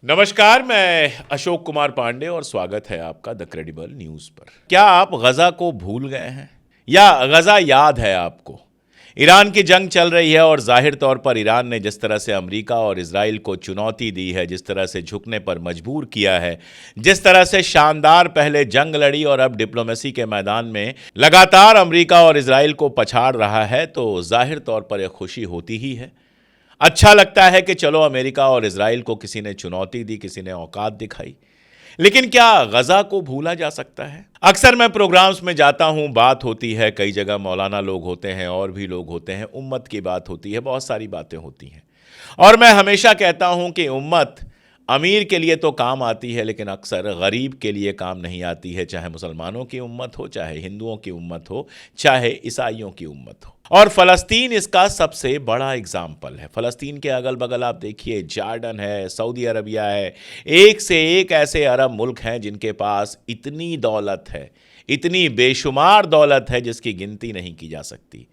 नमस्कार, मैं अशोक कुमार पांडे और स्वागत है आपका द क्रेडिबल न्यूज पर। क्या आप गजा को भूल गए हैं या गजा याद है आपको? ईरान की जंग चल रही है और जाहिर तौर पर ईरान ने जिस तरह से अमेरिका और इजराइल को चुनौती दी है, जिस तरह से झुकने पर मजबूर किया है, जिस तरह से शानदार पहले जंग लड़ी और अब डिप्लोमेसी के मैदान में लगातार अमेरिका और इजराइल को पछाड़ रहा है, तो जाहिर तौर पर यह खुशी होती ही है। अच्छा लगता है कि चलो अमेरिका और इजराइल को किसी ने चुनौती दी, किसी ने औकात दिखाई। लेकिन क्या गजा को भूला जा सकता है? अक्सर मैं प्रोग्राम्स में जाता हूं, बात होती है, कई जगह मौलाना लोग होते हैं और भी लोग होते हैं, उम्मत की बात होती है, बहुत सारी बातें होती हैं। और मैं हमेशा कहता हूं कि उम्मत अमीर के लिए तो काम आती है, लेकिन अक्सर गरीब के लिए काम नहीं आती है, चाहे मुसलमानों की उम्मत हो, चाहे हिंदुओं की उम्मत हो, चाहे ईसाइयों की उम्मत हो। और फ़लस्तीन इसका सबसे बड़ा एग्जाम्पल है। फ़लस्तीन के अगल बगल आप देखिए, जॉर्डन है, सऊदी अरबिया है, एक से एक ऐसे अरब मुल्क हैं जिनके पास इतनी दौलत है, इतनी बेशुमार दौलत है जिसकी गिनती नहीं की जा सकती।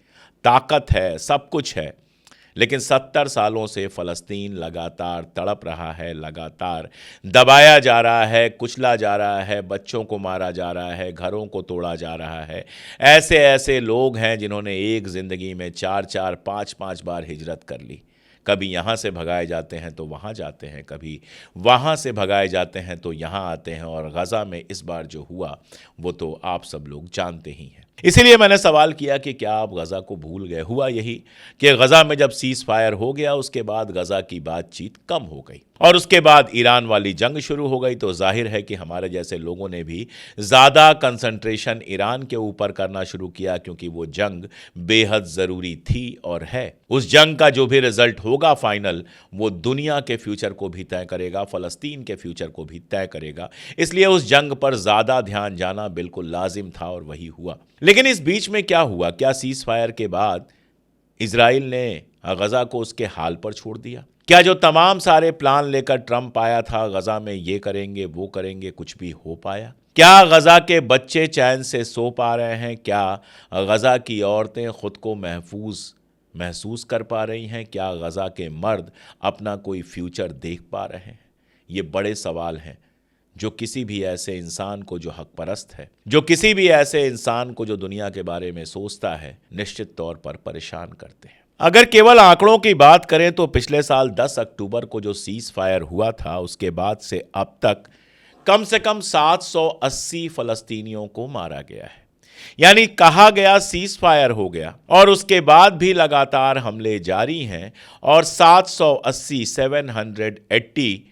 ताकत है, सब कुछ है, लेकिन 70 सालों से फ़लस्तीन लगातार तड़प रहा है, लगातार दबाया जा रहा है, कुचला जा रहा है, बच्चों को मारा जा रहा है, घरों को तोड़ा जा रहा है। ऐसे ऐसे लोग हैं जिन्होंने एक ज़िंदगी में 4-4, 5-5 बार हिजरत कर ली। कभी यहाँ से भगाए जाते हैं तो वहाँ जाते हैं, कभी वहाँ से भगाए जाते हैं तो यहाँ आते हैं, और गज़ा में इस बार जो हुआ वो तो आप सब लोग जानते ही हैं। इसीलिए मैंने सवाल किया कि क्या आप गज़ा को भूल गए? हुआ यही कि गज़ा में जब सीज़ फायर हो गया, उसके बाद गज़ा की बातचीत कम हो गई और उसके बाद ईरान वाली जंग शुरू हो गई, तो जाहिर है कि हमारे जैसे लोगों ने भी ज़्यादा कंसंट्रेशन ईरान के ऊपर करना शुरू किया, क्योंकि वो जंग बेहद ज़रूरी थी और है। उस जंग का जो भी रिजल्ट होगा फाइनल, वो दुनिया के फ्यूचर को भी तय करेगा, फ़लस्तीन के फ्यूचर को भी तय करेगा। इसलिए उस जंग पर ज़्यादा ध्यान जाना बिल्कुल लाजिम था और वही हुआ। लेकिन इस बीच में क्या हुआ? क्या सीज़ फायर के बाद इजराइल ने गज़ा को उसके हाल पर छोड़ दिया? क्या जो तमाम सारे प्लान लेकर ट्रंप आया था, गज़ा में ये करेंगे वो करेंगे, कुछ भी हो पाया? क्या गज़ा के बच्चे चैन से सो पा रहे हैं? क्या गज़ा की औरतें खुद को महसूस कर पा रही हैं? क्या गज़ा के मर्द अपना कोई फ्यूचर देख पा रहे हैं? ये बड़े सवाल हैं जो किसी भी ऐसे इंसान को जो हक परस्त है, जो किसी भी ऐसे इंसान को जो दुनिया के बारे में सोचता है, निश्चित तौर पर परेशान करते हैं। अगर केवल आंकड़ों की बात करें तो पिछले साल 10 अक्टूबर को जो सीज फायर हुआ था, उसके बाद से अब तक कम से कम 780 फलस्तीनियों को मारा गया है। यानी कहा गया सीज फायर हो गया और उसके बाद भी लगातार हमले जारी हैं और 780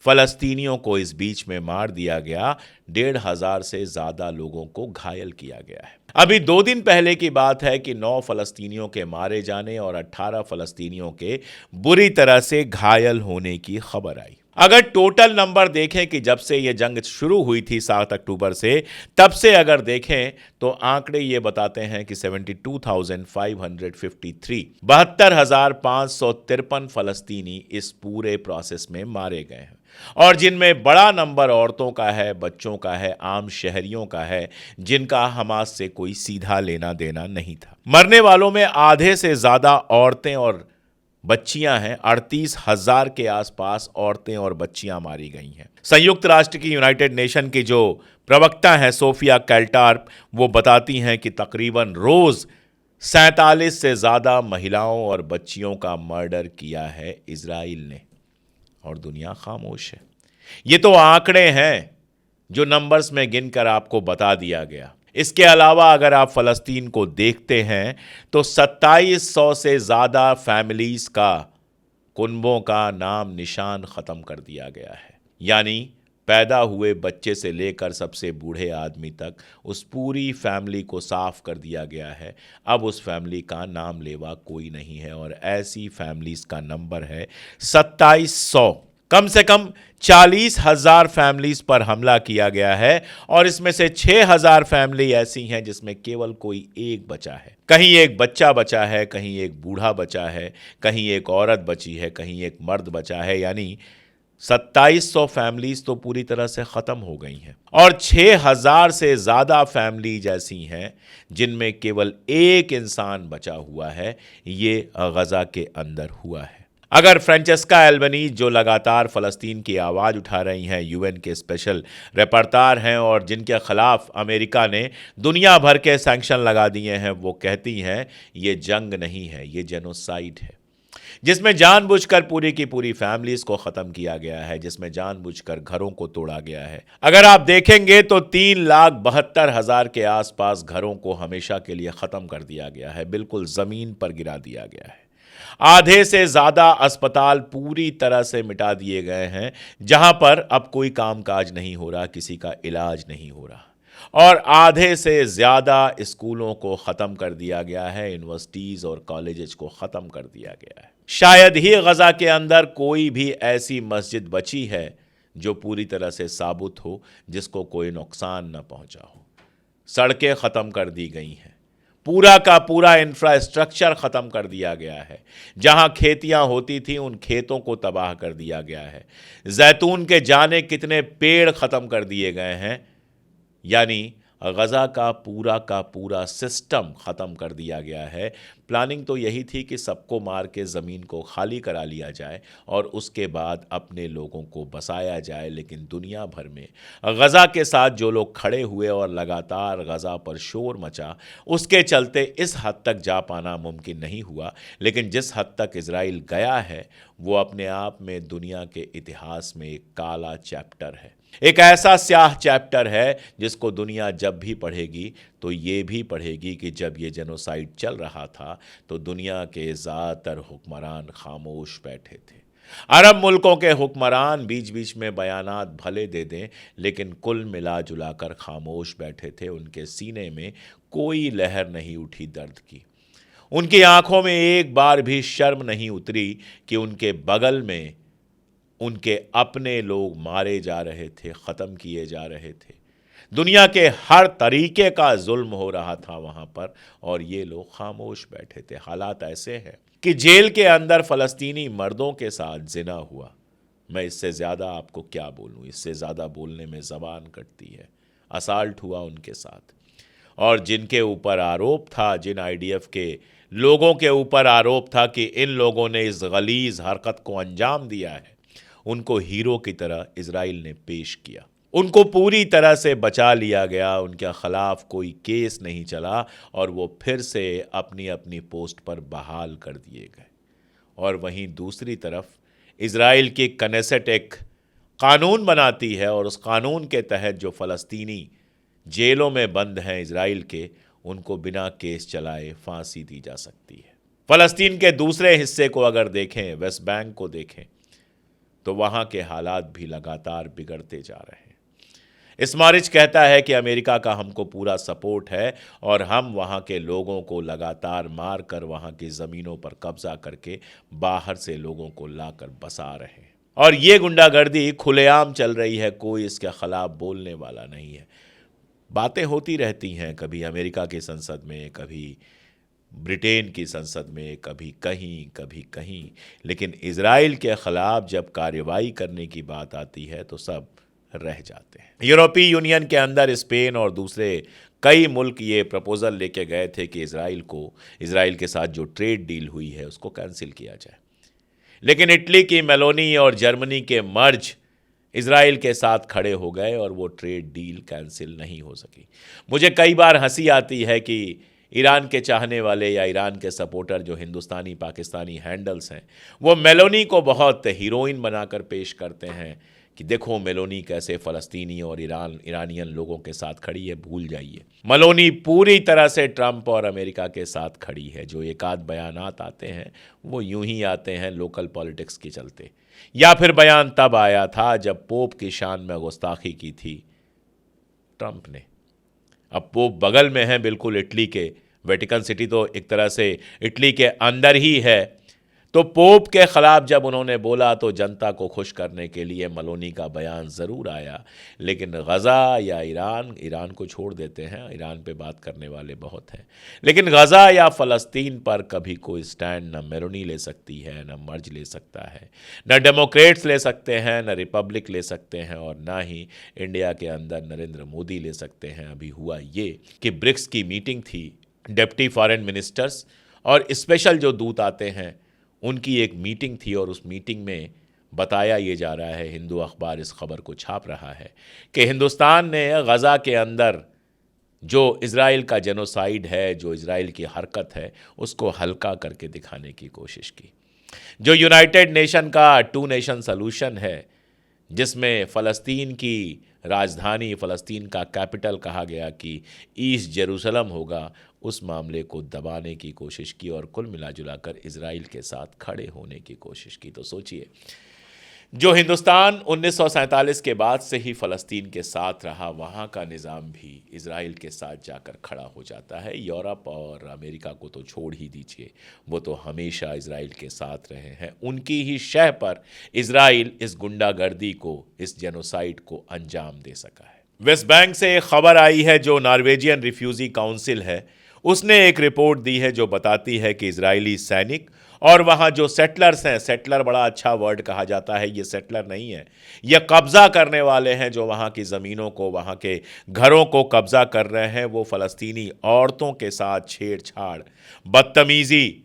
फलस्तीनियों को इस बीच में मार दिया गया, 1,500 से ज्यादा लोगों को घायल किया गया है। अभी 2 दिन पहले की बात है कि 9 फलस्तीनियों के मारे जाने और 18 फलस्तीनियों के बुरी तरह से घायल होने की खबर आई। अगर टोटल नंबर देखें कि जब से यह जंग शुरू हुई थी 7 अक्टूबर से, तब से अगर देखें तो आंकड़े ये बताते हैं कि 72,553 फलस्तीनी इस पूरे प्रोसेस में मारे गए हैं, और जिनमें बड़ा नंबर औरतों का है, बच्चों का है, आम शहरियों का है, जिनका हमास से कोई सीधा लेना देना नहीं था। मरने वालों में आधे से ज्यादा औरतें और बच्चियां हैं। 38,000 के आसपास औरतें और बच्चियां मारी गई हैं। संयुक्त राष्ट्र की, यूनाइटेड नेशन की जो प्रवक्ता हैं सोफिया कैल्टार्प, वो बताती हैं कि तकरीबन रोज 47 से ज्यादा महिलाओं और बच्चियों का मर्डर किया है इजराइल ने, और दुनिया खामोश है। ये तो आंकड़े हैं जो नंबर्स में गिनकर आपको बता दिया गया। इसके अलावा अगर आप फ़लस्तीन को देखते हैं तो 2700 से ज़्यादा फैमिलीज़ का, कुनबों का नाम निशान ख़त्म कर दिया गया है। यानी पैदा हुए बच्चे से लेकर सबसे बूढ़े आदमी तक उस पूरी फैमिली को साफ कर दिया गया है। अब उस फैमिली का नाम लेवा कोई नहीं है, और ऐसी फैमिलीज़ का नंबर है 2700। कम से कम 40,000 फैमिलीज पर हमला किया गया है, और इसमें से 6,000 फैमिली ऐसी हैं जिसमें केवल कोई एक बचा है। कहीं एक बच्चा बचा है, कहीं एक बूढ़ा बचा है, कहीं एक औरत बची है, कहीं एक मर्द बचा है। यानी 2700 फैमिलीज तो पूरी तरह से ख़त्म हो गई हैं, और 6,000 से ज़्यादा फैमिलीज ऐसी हैं जिनमें केवल एक इंसान बचा हुआ है। ये गज़ा के अंदर हुआ है। अगर फ्रांचेस्का एल्बनीज जो लगातार फ़लस्तीन की आवाज़ उठा रही हैं, यूएन के स्पेशल रिपोर्टर हैं और जिनके खिलाफ अमेरिका ने दुनिया भर के सैंक्शन लगा दिए हैं, वो कहती हैं ये जंग नहीं है, ये जेनोसाइड है, जिसमें जानबूझकर पूरी की पूरी फैमिलीज को ख़त्म किया गया है, जिसमें जानबूझकर घरों को तोड़ा गया है। अगर आप देखेंगे तो 3,72,000 के आसपास घरों को हमेशा के लिए ख़त्म कर दिया गया है, बिल्कुल ज़मीन पर गिरा दिया गया है। आधे से ज्यादा अस्पताल पूरी तरह से मिटा दिए गए हैं, जहां पर अब कोई कामकाज नहीं हो रहा, किसी का इलाज नहीं हो रहा, और आधे से ज्यादा स्कूलों को खत्म कर दिया गया है, यूनिवर्सिटीज और कॉलेजेस को खत्म कर दिया गया है। शायद ही गजा के अंदर कोई भी ऐसी मस्जिद बची है जो पूरी तरह से साबुत हो, जिसको कोई नुकसान न पहुंचा हो। सड़कें खत्म कर दी गई हैं, पूरा का पूरा इंफ्रास्ट्रक्चर खत्म कर दिया गया है, जहां खेतियां होती थी उन खेतों को तबाह कर दिया गया है। जैतून के जाने कितने पेड़ खत्म कर दिए गए हैं, यानी गजा का पूरा सिस्टम खत्म कर दिया गया है। प्लानिंग तो यही थी कि सबको मार के ज़मीन को खाली करा लिया जाए और उसके बाद अपने लोगों को बसाया जाए, लेकिन दुनिया भर में गजा के साथ जो लोग खड़े हुए और लगातार गजा पर शोर मचा, उसके चलते इस हद तक जा पाना मुमकिन नहीं हुआ। लेकिन जिस हद तक इजराइल गया है वो अपने आप में दुनिया के इतिहास में एक काला चैप्टर है, एक ऐसा स्याह चैप्टर है जिसको दुनिया जब भी पढ़ेगी तो ये भी पढ़ेगी कि जब ये जेनोसाइड चल रहा था तो दुनिया के ज़्यादातर हुक्मरान खामोश बैठे थे। अरब मुल्कों के हुक्मरान बीच बीच में बयानात भले दे दें, लेकिन कुल मिला जुलाकर खामोश बैठे थे। उनके सीने में कोई लहर नहीं उठी दर्द की, उनकी आंखों में एक बार भी शर्म नहीं उतरी कि उनके बगल में उनके अपने लोग मारे जा रहे थे, ख़त्म किए जा रहे थे। दुनिया के हर तरीके का जुल्म हो रहा था वहाँ पर, और ये लोग खामोश बैठे थे। हालात ऐसे हैं कि जेल के अंदर फ़लस्तीनी मर्दों के साथ जिना हुआ। मैं इससे ज़्यादा आपको क्या बोलूँ, इससे ज़्यादा बोलने में ज़बान कटती है। असाल्ट हुआ उनके साथ, और जिनके ऊपर आरोप था, जिन आईडीएफ के लोगों के ऊपर आरोप था कि इन लोगों ने इस गलीज़ हरकत को अंजाम दिया है, उनको हीरो की तरह इजराइल ने पेश किया। उनको पूरी तरह से बचा लिया गया, उनके खिलाफ कोई केस नहीं चला और वो फिर से अपनी अपनी पोस्ट पर बहाल कर दिए गए। और वहीं दूसरी तरफ इजराइल की कनेसेट एक कानून बनाती है और उस कानून के तहत जो फ़लस्तीनी जेलों में बंद हैं इजराइल के, उनको बिना केस चलाए फांसी दी जा सकती है। फ़लस्तीन के दूसरे हिस्से को अगर देखें, वेस्ट बैंक को देखें, तो वहाँ के हालात भी लगातार बिगड़ते जा रहे हैं। स्मारिच कहता है कि अमेरिका का हमको पूरा सपोर्ट है और हम वहाँ के लोगों को लगातार मार कर वहाँ की ज़मीनों पर कब्जा करके बाहर से लोगों को लाकर बसा रहे हैं, और ये गुंडागर्दी खुलेआम चल रही है, कोई इसके खिलाफ बोलने वाला नहीं है। बातें होती रहती हैं, कभी अमेरिका की संसद में, कभी ब्रिटेन की संसद में, कभी कहीं, लेकिन इजराइल के खिलाफ जब कार्रवाई करने की बात आती है तो सब रह जाते हैं। यूरोपीय यूनियन के अंदर स्पेन और दूसरे कई मुल्क ये प्रपोजल लेके गए थे कि इजराइल के साथ जो ट्रेड डील हुई है उसको कैंसिल किया जाए, लेकिन इटली की मेलोनी और जर्मनी के मर्ज इजराइल के साथ खड़े हो गए और वो ट्रेड डील कैंसिल नहीं हो सकी। मुझे कई बार हंसी आती है कि ईरान के चाहने वाले या ईरान के सपोर्टर जो हिंदुस्तानी पाकिस्तानी हैंडल्स हैं, वो मेलोनी को बहुत हीरोइन बनाकर पेश करते हैं कि देखो मेलोनी कैसे फ़लस्तीनी और ईरानियन लोगों के साथ खड़ी है, भूल जाइए। मेलोनी पूरी तरह से ट्रंप और अमेरिका के साथ खड़ी है। जो एक आध बयानात आते हैं वो यूं ही आते हैं लोकल पॉलिटिक्स के चलते, या फिर बयान तब आया था जब पोप की शान में गुस्ताखी की थी ट्रंप ने। अब पोप बगल में है बिल्कुल इटली के, वेटिकन सिटी तो एक तरह से इटली के अंदर ही है, तो पोप के खिलाफ जब उन्होंने बोला तो जनता को खुश करने के लिए मेलोनी का बयान ज़रूर आया, लेकिन गज़ा या ईरान को छोड़ देते हैं, ईरान पे बात करने वाले बहुत हैं, लेकिन गज़ा या फ़लस्तीन पर कभी कोई स्टैंड न मेलोनी ले सकती है, न मर्ज ले सकता है, न डेमोक्रेट्स ले सकते हैं, न रिपब्लिक ले सकते हैं, और ना ही इंडिया के अंदर नरेंद्र मोदी ले सकते हैं। अभी हुआ ये कि ब्रिक्स की मीटिंग थी, डिप्टी फॉरेन मिनिस्टर्स और स्पेशल जो दूत आते हैं उनकी एक मीटिंग थी और उस मीटिंग में बताया ये जा रहा है, हिंदू अखबार इस खबर को छाप रहा है कि हिंदुस्तान ने गज़ा के अंदर जो इज़राइल का जेनोसाइड है, जो इज़राइल की हरकत है, उसको हल्का करके दिखाने की कोशिश की। जो यूनाइटेड नेशन का टू नेशन सलूशन है, जिसमें फ़लस्तीन की राजधानी, फ़लस्तीन का कैपिटल कहा गया कि ईस्ट जेरूसलम होगा, उस मामले को दबाने की कोशिश की और कुल मिला जुला कर इज़राइल के साथ खड़े होने की कोशिश की। तो सोचिए, जो हिंदुस्तान 1947 के बाद से ही फ़लस्तीन के साथ रहा, वहाँ का निज़ाम भी इज़राइल के साथ जाकर खड़ा हो जाता है। यूरोप और अमेरिका को तो छोड़ ही दीजिए, वो तो हमेशा इज़राइल के साथ रहे हैं। उनकी ही शह पर इज़राइल इस गुंडागर्दी को, इस जेनोसाइड को अंजाम दे सका है। वेस्ट बैंक से एक खबर आई है, जो नॉर्वेजियन रिफ्यूजी काउंसिल है, उसने एक रिपोर्ट दी है जो बताती है कि इजरायली सैनिक और वहाँ जो सेटलर्स हैं, सेटलर बड़ा अच्छा वर्ड कहा जाता है, ये सेटलर नहीं है, ये कब्ज़ा करने वाले हैं, जो वहाँ की ज़मीनों को, वहाँ के घरों को कब्ज़ा कर रहे हैं, वो फ़लस्तीनी औरतों के साथ छेड़छाड़, बदतमीज़ी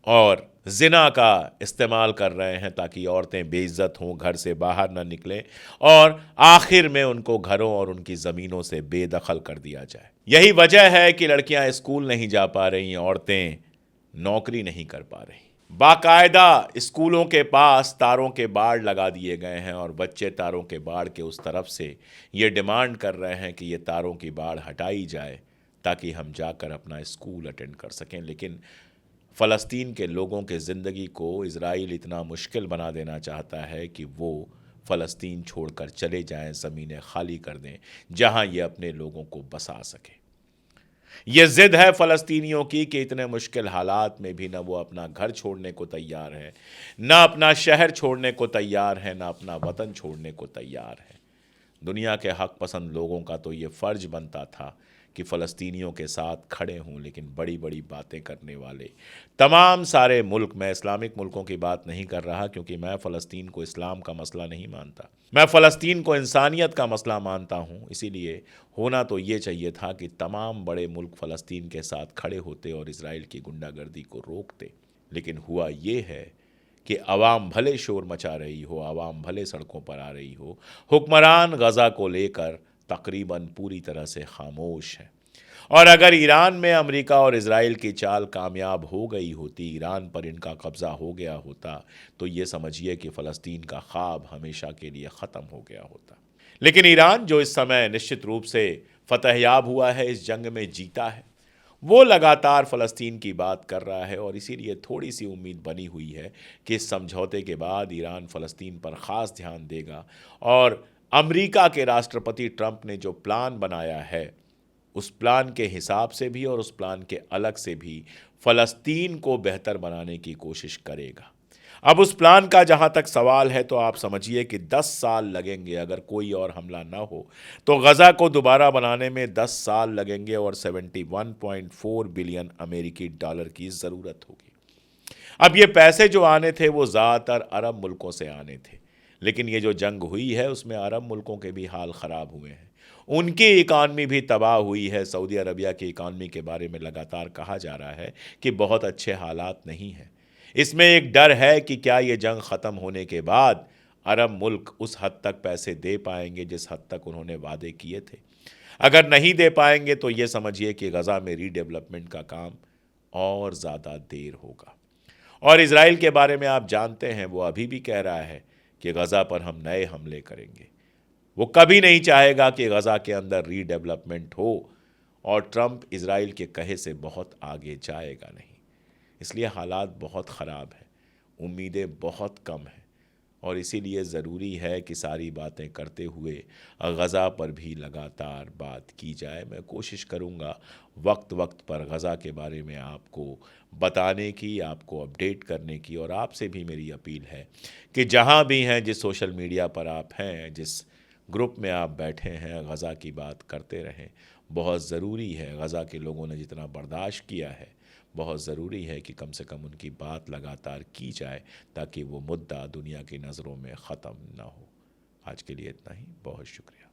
और जिना का इस्तेमाल कर रहे हैं ताकि औरतें बेइज्जत हों, घर से बाहर ना निकलें और आखिर में उनको घरों और उनकी ज़मीनों से बेदखल कर दिया जाए। यही वजह है कि लड़कियां स्कूल नहीं जा पा रही, औरतें नौकरी नहीं कर पा रही। बाकायदा स्कूलों के पास तारों के बाड़ लगा दिए गए हैं और बच्चे तारों के बाड़ के उस तरफ से ये डिमांड कर रहे हैं कि ये तारों की बाड़ हटाई जाए ताकि हम जाकर अपना स्कूल अटेंड कर सकें। लेकिन फ़लस्तीन के लोगों के ज़िंदगी को इज़राइल इतना मुश्किल बना देना चाहता है कि वो फ़लस्तीन छोड़कर चले जाएं, ज़मीनें खाली कर दें, जहां ये अपने लोगों को बसा सके। ये ज़िद है फ़लस्तीनियों की कि इतने मुश्किल हालात में भी ना वो अपना घर छोड़ने को तैयार है, ना अपना शहर छोड़ने को तैयार है, ना अपना वतन छोड़ने को तैयार है। दुनिया के हक पसंद लोगों का तो ये फ़र्ज बनता था कि फ़लस्तीनियों के साथ खड़े हों, लेकिन बड़ी बड़ी बातें करने वाले तमाम सारे मुल्क, मैं इस्लामिक मुल्कों की बात नहीं कर रहा क्योंकि मैं फ़लस्तीन को इस्लाम का मसला नहीं मानता, मैं फ़लस्तीन को इंसानियत का मसला मानता हूँ। इसीलिए होना तो ये चाहिए था कि तमाम बड़े मुल्क फ़लस्तीन के साथ खड़े होते और इज़राइल की गुंडागर्दी को रोकते, लेकिन हुआ ये है कि अवाम भले शोर मचा रही हो, अवाम भले सड़कों पर आ रही हो, हुक्मरान गज़ा को लेकर तकरीबन पूरी तरह से खामोश है। और अगर ईरान में अमेरिका और इज़राइल की चाल कामयाब हो गई होती, ईरान पर इनका कब्ज़ा हो गया होता, तो ये समझिए कि फ़लस्तीन का ख्वाब हमेशा के लिए ख़त्म हो गया होता। लेकिन ईरान, जो इस समय निश्चित रूप से फतहयाब हुआ है, इस जंग में जीता है, वो लगातार फ़लस्तीन की बात कर रहा है और इसीलिए थोड़ी सी उम्मीद बनी हुई है कि इस समझौते के बाद ईरान फ़लस्तीन पर ख़ास ध्यान देगा और अमेरिका के राष्ट्रपति ट्रंप ने जो प्लान बनाया है, उस प्लान के हिसाब से भी और उस प्लान के अलग से भी फ़लस्तीन को बेहतर बनाने की कोशिश करेगा। अब उस प्लान का जहाँ तक सवाल है, तो आप समझिए कि 10 साल लगेंगे, अगर कोई और हमला ना हो तो गज़ा को दोबारा बनाने में 10 साल लगेंगे और 71.4 बिलियन अमेरिकी डॉलर की ज़रूरत होगी। अब ये पैसे जो आने थे वो ज़्यादातर अरब मुल्कों से आने थे, लेकिन ये जो जंग हुई है उसमें अरब मुल्कों के भी हाल ख़राब हुए हैं, उनकी इकानमी भी तबाह हुई है। सऊदी अरबिया की इकानमी के बारे में लगातार कहा जा रहा है कि बहुत अच्छे हालात नहीं हैं। इसमें एक डर है कि क्या ये जंग ख़त्म होने के बाद अरब मुल्क उस हद तक पैसे दे पाएंगे जिस हद तक उन्होंने वादे किए थे। अगर नहीं दे पाएंगे तो ये समझिए कि गज़ा में रीडेवलपमेंट का काम और ज़्यादा देर होगा। और इज़राइल के बारे में आप जानते हैं, वो अभी भी कह रहा है कि गज़ा पर हम नए हमले करेंगे। वो कभी नहीं चाहेगा कि गज़ा के अंदर रीडेवलपमेंट हो और ट्रंप इज़राइल के कहे से बहुत आगे जाएगा नहीं। इसलिए हालात बहुत ख़राब हैं, उम्मीदें बहुत कम हैं और इसीलिए ज़रूरी है कि सारी बातें करते हुए गज़ा पर भी लगातार बात की जाए। मैं कोशिश करूँगा वक्त वक्त पर गज़ा के बारे में आपको बताने की, आपको अपडेट करने की, और आपसे भी मेरी अपील है कि जहाँ भी हैं, जिस सोशल मीडिया पर आप हैं, जिस ग्रुप में आप बैठे हैं, गज़ा की बात करते रहें। बहुत ज़रूरी है, गज़ा के लोगों ने जितना बर्दाश्त किया है, बहुत ज़रूरी है कि कम से कम उनकी बात लगातार की जाए ताकि वो मुद्दा दुनिया की नज़रों में ख़त्म ना हो। आज के लिए इतना ही, बहुत शुक्रिया।